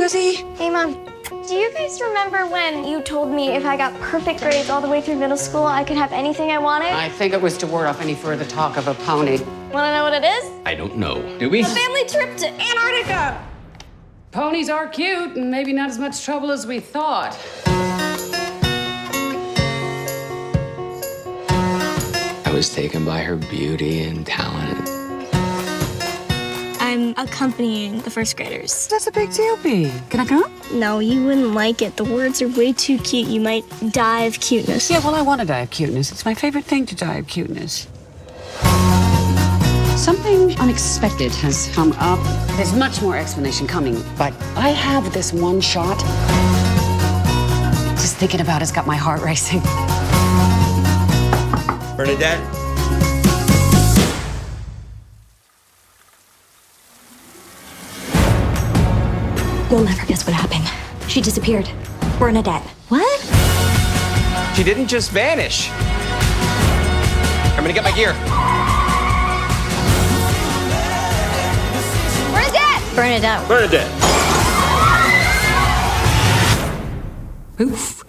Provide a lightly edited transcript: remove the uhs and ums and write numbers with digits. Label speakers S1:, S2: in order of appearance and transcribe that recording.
S1: Lizzie.
S2: Hey, Mom. Do you guys remember when you told me if I got perfect grades all the way through middle school, I could have anything I wanted?
S3: I think it was to ward off any further talk of a pony.
S2: Want to know what it is?
S4: I don't know. Do we?
S2: A family trip to Antarctica.
S3: Ponies are cute and maybe not as much trouble as we thought.
S4: I was taken by her beauty and talent.
S2: I'm accompanying the first graders.
S1: That's a big deal, B. Can I come?
S2: No, you wouldn't like it. The words are way too cute. You might die of cuteness.
S1: Yeah, well, I want to die of cuteness. It's my favorite thing to die of cuteness. Something unexpected has come up. There's much more explanation coming, but I have this one shot. Just thinking about it's got my heart racing.
S5: Bernadette?
S6: You'll never guess what happened. She disappeared. Bernadette. What?
S5: She didn't just vanish. I'm gonna get my gear.
S2: Bernadette!
S5: Bernadette.
S1: Oof.